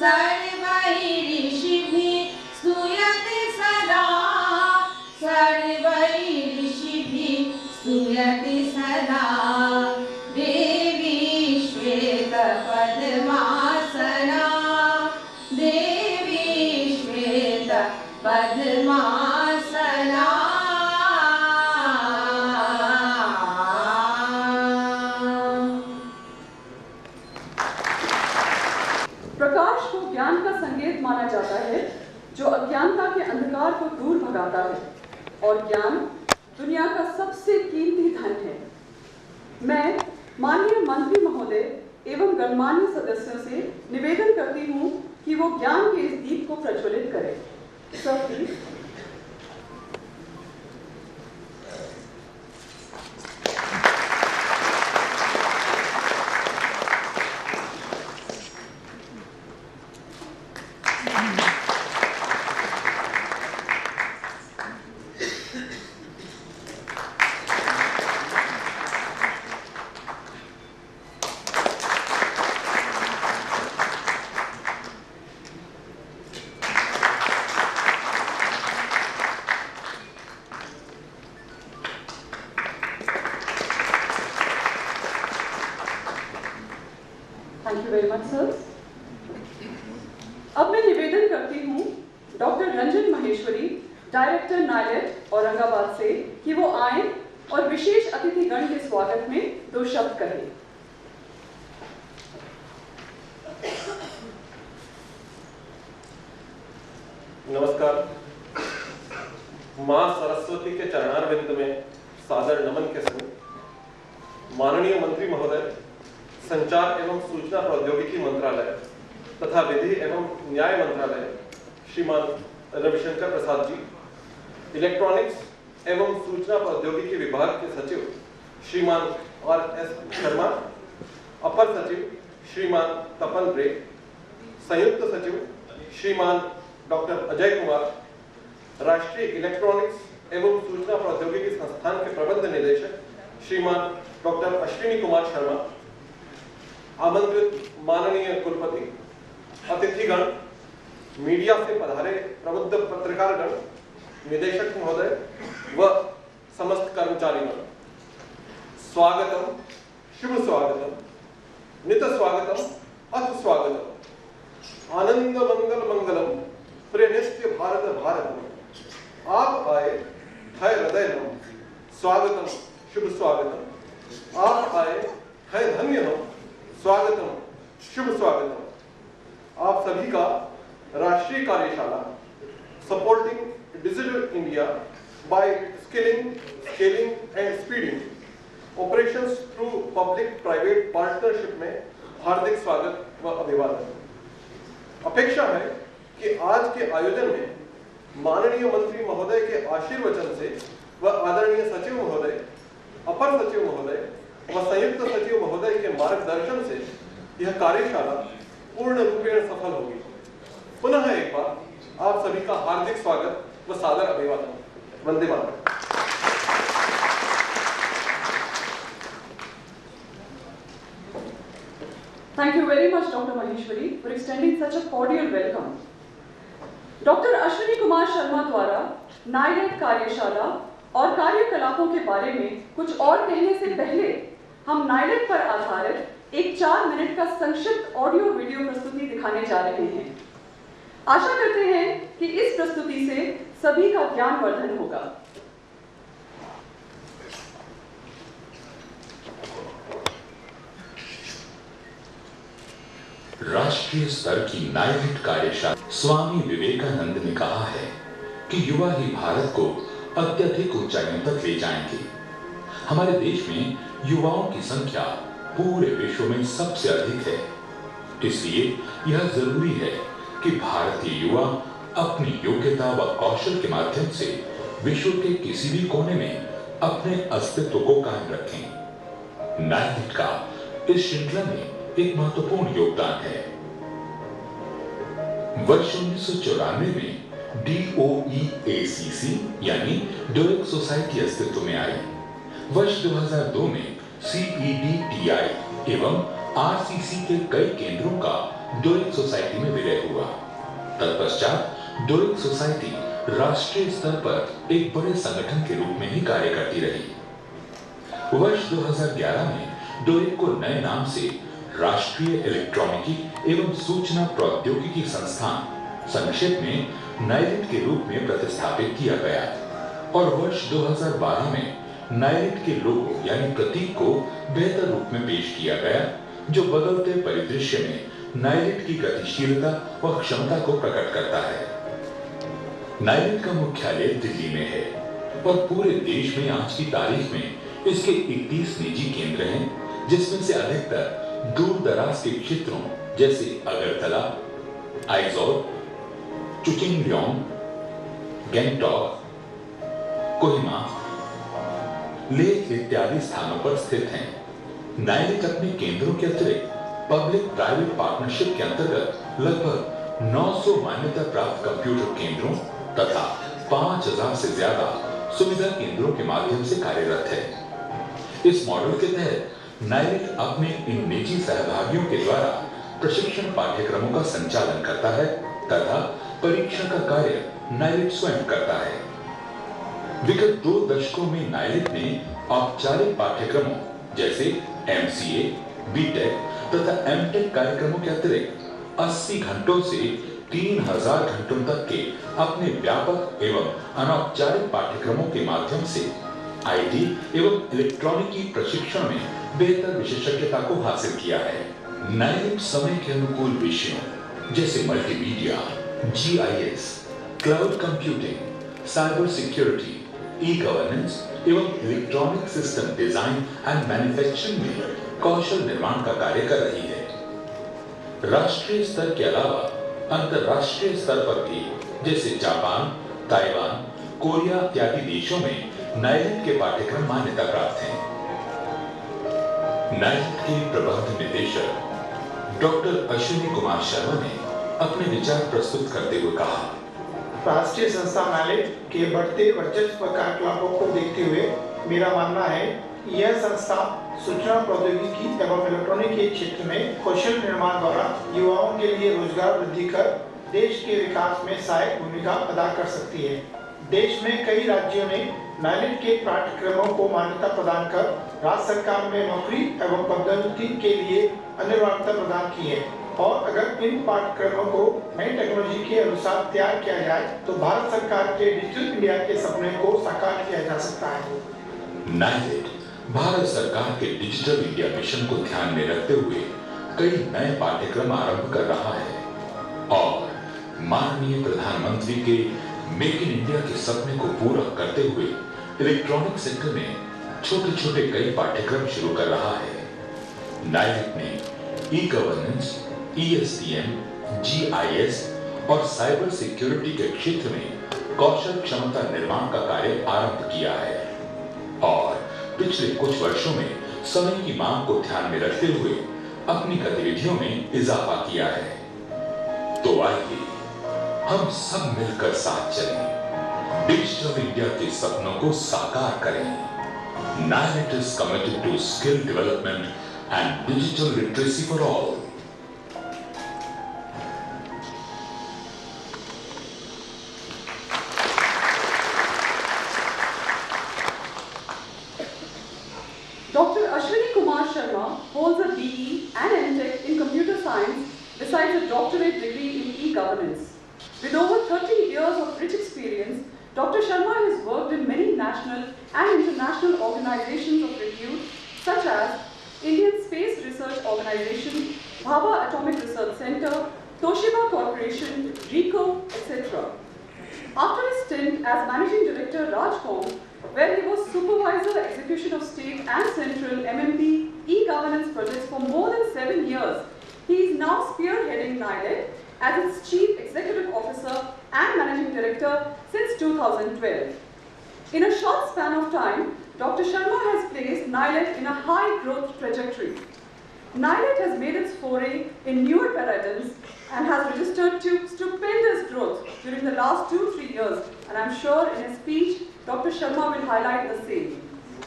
सर्वैः ऋषिभिः स्तूयते सदा, सर्वैः ऋषिभिः स्तूयते सदा। देवी श्वेतपद्मासना, देवी श्वेतपद्मासना। प्रकाश को ज्ञान का संकेत माना जाता है, जो अज्ञानता के अंधकार को दूर भगाता है, और ज्ञान दुनिया का सबसे कीमती धन है। मैं माननीय मंत्री महोदय एवं गणमान्य सदस्यों से निवेदन करती हूँ कि वो ज्ञान के इस दीप को प्रज्वलित करें। Sir please. Thank you very much sir. अब मैं निवेदन करती हूँ डॉक्टर रंजन महेश्वरी, डायरेक्टर नायलेट औरंगाबाद से, कि वो आए और विशेष अतिथिगण के स्वागत में 2 शब्द कहें। नमस्कार। मां सरस्वती के चरणारविंद में सादर नमन के संग माननीय मंत्री महोदय, संचार एवं सूचना प्रौद्योगिकी मंत्रालय तथा विधि एवं न्याय मंत्रालय श्रीमान रविशंकर प्रसाद जी, इलेक्ट्रॉनिक्स एवं सूचना प्रौद्योगिकी विभाग के सचिव श्रीमान R.S. शर्मा, अपर सचिव श्रीमान तपन रे, संयुक्त सचिव श्रीमान डॉक्टर अजय कुमार, राष्ट्रीय इलेक्ट्रॉनिक्स एवं सूचना प्रौद्योगिकी संस्थान के प्रबंध निदेशक श्रीमान डॉक्टर अश्विनी कुमार शर्मा, आमंत्रित माननीय कुलपति, अतिथिगण, मीडिया से पधारे प्रबुद्ध पत्रकारगण, निदेशक महोदय व समस्त कर्मचारीगण, स्वागतम, शुभ स्वागतम, नित स्वागतम, अथ स्वागतम, आनंद मंगल मंगलम, प्रिय नित्य भारत भारत। आप आए है हृदय नम, स्वागतम, शुभ स्वागतम। आप आए है धन्य हम, स्वागतम, शुभ स्वागतम। आप सभी का राष्ट्रीय कार्यशाला supporting digital India by skilling, scaling and speeding operations through public private partnership में हार्दिक स्वागत व अभिवादन। अपेक्षा है कि आज के आयोजन में माननीय मंत्री महोदय के आशीर्वचन से व आदरणीय सचिव महोदय, अपर सचिव महोदय व संयुक्त सचिव महोदय के मार्गदर्शन से यह कार्यशाला पूर्ण रूपेण सफल होगी। पुनः एक बार आप सभी का हार्दिक स्वागत व सादर अभिवादन। Vande Mataram. Thank you very much, Dr. Maheshwari, for extending such a cordial welcome. Doctor Ashwini Kumar Sharma द्वारा नायलेट कार्यशाला और कार्यकलापों के बारे में कुछ और कहने से पहले हम नायलेट पर आधारित एक 4 मिनट का संक्षिप्त ऑडियो वीडियो प्रस्तुति दिखाने जा रहे हैं। आशा करते हैं कि इस प्रस्तुति से सभी का ज्ञानवर्धन होगा। राष्ट्रीय स्तर की नायलेट कार्यशाला। स्वामी विवेकानंद ने कहा है कि युवा ही भारत को अत्यधिक ऊंचाइयों तक ले जाएंगे। हमारे देश में युवाओं की संख्या पूरे विश्व में सबसे अधिक है। इसलिए यह जरूरी है कि भारतीय युवा अपनी योग्यता व कौशल के माध्यम से विश्व के किसी भी कोने में अपने अस्तित्व को कायम रखें। नायलेट का इस श्रृंखला में एक महत्वपूर्ण योगदान है। वर्ष 1994 में DOEACC यानी डोएक सोसाइटी अस्तित्व में आई। वर्ष 2002 में CEDTI एवं RCC के कई केंद्रों का डोइंग सोसाइटी में विलय हुआ। तत्पश्चात डोइंग सोसाइटी राष्ट्रीय स्तर पर एक बड़े संगठन के रूप में ही कार्य करती रही। वर्ष 2011 में डोइंग को नए नाम से राष्ट्रीय इलेक्ट्रॉनिकी एवं सूचना प्रौद्योगिकी संस्थान, संक्षेप में नाइलिट के रूप में प्रतिस्थापित किया गया और वर्ष 2012 में नाइलिट के लोगो यानी प्रतीक को बेहतर रूप में पेश किया गया, जो बदलते परिदृश्य में नाइलिट की गतिशीलता व क्षमता को प्रकट करता है। नाइलिट का मुख्यालय दिल्ली में है और पूरे देश में आज की तारीख में इसके 31 निजी केंद्र हैं, जिसमें से अधिकतर दूर दराज के क्षेत्रों जैसे अगरतला, आइजोल, चुचिंगल्योंग, गैंगटॉक, कोहिमा, लेह इत्यादि स्थानों पर स्थित हैं। नाइलिट अपने केंद्रों के अतिरिक्त पब्लिक प्राइवेट पार्टनरशिप के अंतर्गत लगभग 900 मान्यता प्राप्त कंप्यूटर केंद्रों तथा 5000 से ज्यादा सुविधा केंद्रों के माध्यम से कार्यरत है। इस मॉडल के तहत नाइलिट अपने इन निजी सहभागियों के द्वारा प्रशिक्षण पाठ्यक्रमों का संचालन करता है तथा परीक्षा का कार्य नाइलिट स्वयं करता है। विगत 2 दशकों में नाइलिट ने औपचारिक पाठ्यक्रमों जैसे MCA, BTech तथा MTech कार्यक्रमों के अतिरिक्त 80 घंटों से 3000 घंटों तक के अपने व्यापक एवं अनौपचारिक पाठ्यक्रमों के माध्यम से IT एवं इलेक्ट्रॉनिकी प्रशिक्षण में बेहतर विशेषज्ञता को हासिल किया है। नाइलिट समय के अनुकूल विषयों जैसे multimedia, GIS, cloud computing, cyber security, e-governance एवं electronic system design and manufacturing में कौशल निर्माण का कार्य कर रही है। राष्ट्रीय स्तर के अलावा अंतरराष्ट्रीय स्तर पर भी जैसे जापान, ताइवान, कोरिया इत्यादि देशों में नाइलिट के पाठ्यक्रम मान्यता प्राप्त हैं। नाइलिट के प्रबंध निदेशक डॉक्टर अश्विनी कुमार शर्मा ने अपने विचार प्रस्तुत करते हुए कहा, राष्ट्रीय संस्था नाइलिट के बढ़ते वर्चस्व कार्यकलापों को देखते हुए मेरा मानना है कि यह संस्था सूचना प्रौद्योगिकी एवं इलेक्ट्रॉनिक के क्षेत्र में कौशल निर्माण द्वारा युवाओं के लिए रोजगार वृद्धि कर देश के विकास में सहायक भूमिका अदा कर सकती है। देश में कई राज्यों ने नाइलिट के पाठ्यक्रमों को मान्यता प्रदान कर राज्य सरकार में नौकरी एवं पदोन्नति के लिए अनिवार्यता प्रदान की है और अगर इन पाठ्यक्रमों को नई टेक्नोलॉजी के अनुसार तैयार किया जाए तो भारत सरकार के डिजिटल इंडिया के सपने को साकार किया जा सकता है। नाइलिट भारत सरकार के डिजिटल इंडिया मिशन को ध्यान में रखते हुए कई नए पाठ्यक्रम आरंभ कर रहा है और माननीय प्रधानमंत्री के मेक इन इंडिया के सपने को पूरा करते हुए इलेक्ट्रॉनिक सेक्टर में छोटे-छोटे कई पाठ्यक्रम शुरू कर रहा है। नाइलिट ने ई-गवर्नेंस, ESDM, GIS और साइबर सिक्योरिटी के क्षेत्र में कौशल क्षमता निर्माण का कार्य आरंभ किया है और पिछले कुछ वर्षों में समय की मांग को ध्यान में रखते हुए अपनी गतिविधियों में इजाफा किया है। तो आइए हम सब मिलकर साथ चलें, डिजिटल इंडिया के सपनों को साकार करें। NIELIT is committed to skill development and digital literacy for all. Dr. Ashwini Kumar Sharma holds a BE and MTech in Computer Science besides a doctorate degree in e-governance. With over 30 years of rich experience, Dr. Sharma has worked in many national and international organizations of repute such as Indian Space Research Organization, Bhabha Atomic Research Center, Toshiba Corporation, RICO, etc. After his stint as Managing Director Rajcom, where he was Supervisor Execution of State and Central MMP e-governance projects for more than 7 years, he is now spearheading NIDET as its Chief Executive Officer and Managing Director since 2012. In a short span of time, Dr. Sharma has placed NIDET in a high growth trajectory. NIDET has made its foray in newer paradigms and has registered stupendous growth during the last 2-3 years, and I'm sure in his speech, Dr. Sharma will highlight the same.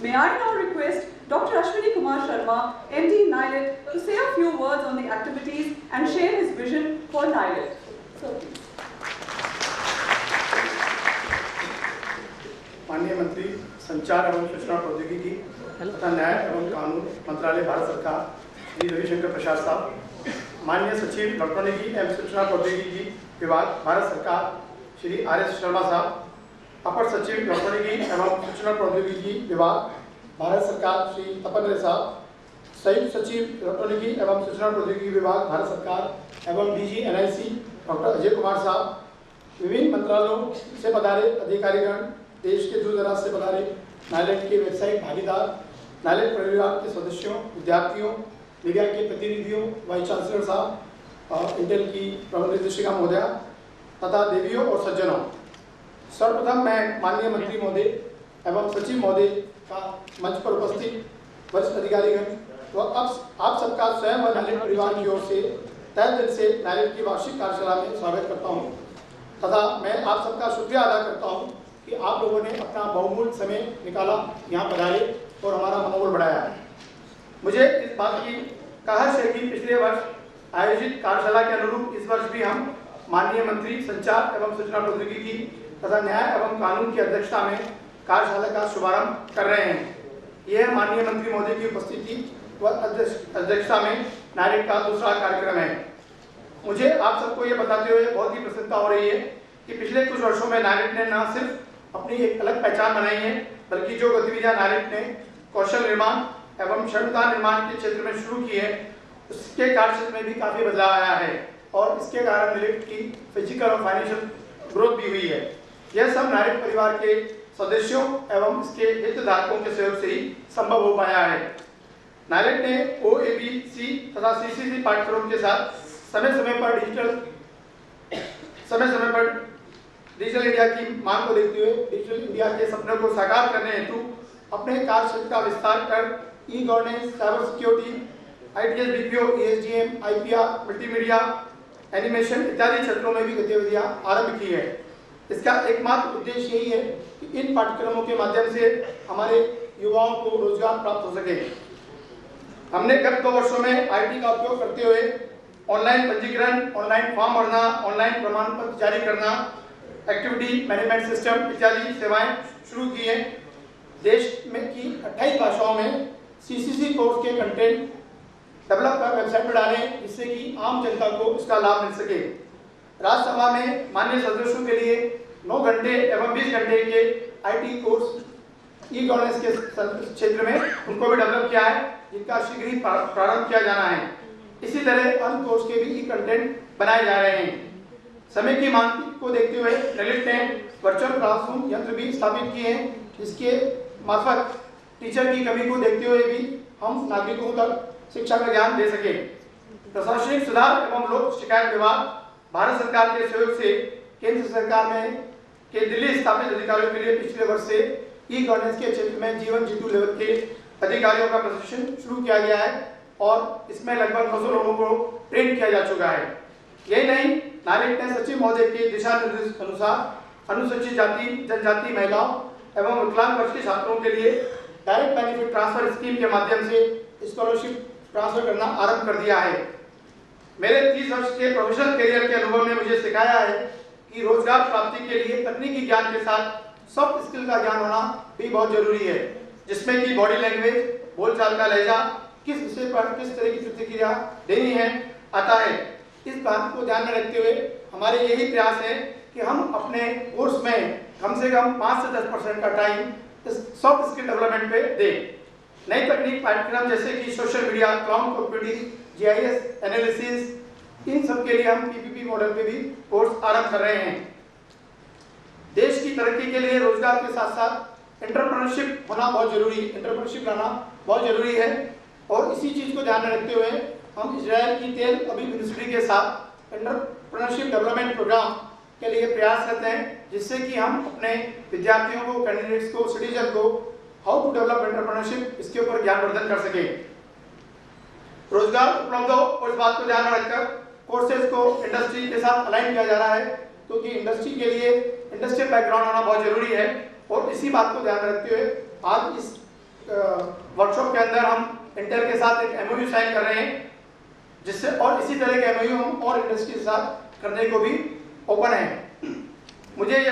May I now request Dr. Ashwini Kumar Sharma, MD NILET, to say a few words on the activities and share his vision for NILET. So, please. माननीय मंत्री संचार एवं सूचना प्रौद्योगिकी तथा न्याय एवं कानून मंत्रालय भारत सरकार श्री रविशंकर प्रसाद साहब, माननीय सचिव इलेक्ट्रॉनिकी एवं सूचना प्रौद्योगिकी विभाग भारत सरकार श्री RS शर्मा साहब, अपर सचिव इलेक्ट्रॉनिकी एवं सूचना प्रौद्योगिकी विभाग भारत सरकार श्री तपन रे साहब, संयुक्त सचिव इलेक्ट्रॉनिकी एवं सूचना प्रौद्योगिकी विभाग भारत सरकार एवं DG NIC doctor Ajay Kumar साहब, विभिन्न मंत्रालयों से पधारे अधिकारीगण, देश के दूर दराज से पधारे नाइलेट के व्यवसायिक भागीदार, नाइलेट परिवार के सदस्यों, विद्यार्थियों, मीडिया के प्रतिनिधियों, वाइस चांसलर साहब, इंटेल की प्रबंध निर्देशिका महोदया तथा देवियों और सज्जनों, सर्वप्रथम मैं माननीय मंत्री महोदय एवं सचिव महोदय का मंच पर उपस्थित वरिष्ठ अधिकारीगण व आप सबका स्वयं व नाइलेट परिवार की ओर से तहे दिल से नाइलेट की वार्षिक कार्यशाला में स्वागत करता हूँ तथा मैं आप सबका शुक्रिया अदा करता हूँ कि आप लोगों ने अपना बहुमूल्य समय निकाला, यहाँ पधारे और हमारा मनोबल बढ़ाया। मुझे इस बात की हर्ष है कि पिछले वर्ष आयोजित कार्यशाला के अनुरूप इस वर्ष भी हम माननीय मंत्री संचार एवं सूचना प्रौद्योगिकी तथा न्याय एवं कानून की अध्यक्षता में कार्यशाला का शुभारंभ कर रहे हैं। यह माननीय मंत्री महोदय की उपस्थिति व अध्यक्षता में नाइलेट का दूसरा कार्यक्रम है। मुझे आप सबको ये बताते हुए बहुत ही प्रसन्नता हो रही है कि पिछले कुछ वर्षों में नाइलेट ने न सिर्फ अपनी एक अलग पहचान बनाई है, बल्कि जो गतिविधियां नाइलेट ने कौशल निर्माण एवं क्षमता निर्माण के क्षेत्र में शुरू की है, उसके कार्यक्षेत्र में भी काफी बदलाव आया है और इसके कारण नाइलेट की फिजिकल और फाइनेंशियल ग्रोथ भी हुई है। यह सब नाइलेट परिवार के सदस्यों एवं इसके हितधारकों के सहयोग से ही संभव हो पाया है। नाइलेट ने OABC तथा CCC पाठ्यक्रम के साथ समय समय पर डिजिटल इंडिया की मांग को देखते हुए डिजिटल इंडिया के सपनों को साकार करने हेतु अपने कार्य क्षेत्र का विस्तार कर e-governance, cyber security, ITS, BPO, ESDM, IPR, multimedia, animation इत्यादि क्षेत्रों में भी गतिविधियां आरंभ की है। इसका एकमात्र उद्देश्य यही है कि इन पाठ्यक्रमों के माध्यम से हमारे युवाओं को रोजगार प्राप्त हो सके। हमने गत 2 वर्षों में IT का उपयोग करते हुए ऑनलाइन पंजीकरण, ऑनलाइन फॉर्म भरना, ऑनलाइन प्रमाण पत्र जारी करना, एक्टिविटी मैनेजमेंट सिस्टम इत्यादि सेवाएं शुरू की हैं। देश में की 28 भाषाओं में CCC कोर्स के कंटेंट डेवलप कर वेबसाइट पर डालें जिससे कि आम जनता को इसका लाभ मिल सके। राज्यसभा में माननीय सदस्यों के लिए 9 घंटे एवं 20 घंटे के IT कोर्स ई-गवर्नेंस के क्षेत्र में उनको भी डेवलप किया है, जिनका शीघ्र ही प्रारंभ किया जाना है। इसी तरह अन्य कोर्स के भी कंटेंट बनाए जा रहे हैं। समय की मांग को देखते हुए नाइलेट ने वर्चुअल क्लासरूम यंत्र भी स्थापित किए हैं, जिसके मार्फत टीचर की कमी को देखते हुए भी हम नागरिकों तक शिक्षा का ज्ञान दे सके। प्रशासनिक सुधार एवं लोक शिकायत विभाग भारत सरकार के सहयोग से केंद्र सरकार में के दिल्ली स्थापित अधिकारियों के लिए पिछले वर्ष से ई-गवर्नेंस के क्षेत्र में जीवन जीतू लेवल के अधिकारियों का प्रशिक्षण शुरू किया गया है और इसमें लगभग 900 लोगों को ट्रेन किया जा चुका है। यही नहीं, नाइलेट ने सचिव महोदय के दिशा निर्देश अनुसार अनुसूचित जाति, जनजाति, महिलाओं एवं विकलांग वर्ग के छात्रों के लिए डायरेक्ट बेनिफिट ट्रांसफर स्कीम के माध्यम से स्कॉलरशिप ट्रांसफर करना आरंभ कर दिया है। मेरे 30 वर्ष के प्रोफेशनल करियर के अनुभव ने मुझे सिखाया है कि रोजगार प्राप्ति के लिए तकनीकी ज्ञान के साथ सॉफ्ट स्किल का ज्ञान होना भी बहुत जरूरी है, जिसमें कि बॉडी लैंग्वेज, बोलचाल का लहजा, किस विषय पर किस तरह की प्रतिक्रिया देनी है आता है। इस बात को ध्यान में रखते हुए हमारे यही प्रयास है कि हम अपने कोर्स में कम से कम 5 से 10% का टाइम इस सॉफ्ट स्किल डेवलपमेंट पे दें। नई तकनीक पाठ्यक्रम जैसे कि social media, cloud computing, GIS analysis, इन सब के लिए हम PPP मॉडल पे भी कोर्स आरंभ कर रहे हैं। देश की तरक्की के लिए रोजगार के साथ साथ एंटरप्रेन्योरशिप होना बहुत जरूरी है, एंटरप्रेन्योरशिप लाना बहुत जरूरी है और इसी चीज को ध्यान में रखते हुए हम इजराइल की तेल अवीव यूनिवर्सिटी के साथ एंटरप्रेन्योरशिप डेवलपमेंट प्रोग्राम के लिए प्रयास करते हैं, जिससे कि हम अपने विद्यार्थियों को, कैंडिडेट्स को, सिटीजन को हाउ टू डेवलप एंटरप्रेन्योरशिप इसके ऊपर ज्ञानवर्धन कर सके। रोजगार उपलब्ध हो और इस बात को ध्यान में रखकर कोर्सेज को इंडस्ट्री के साथ अलाइन किया जा रहा है, क्योंकि इंडस्ट्री के लिए इंडस्ट्रियल बैकग्राउंड होना बहुत जरूरी है और इसी बात को ध्यान में रखते हुए आज इस वर्कशॉप के अंदर हम इंटेल के साथ एक एमओयू साइन कर रहे हैं, जिससे और इसी तरह के एमओयू हम और इंडस्ट्री के साथ करने को भी ओपन है। मुझे ये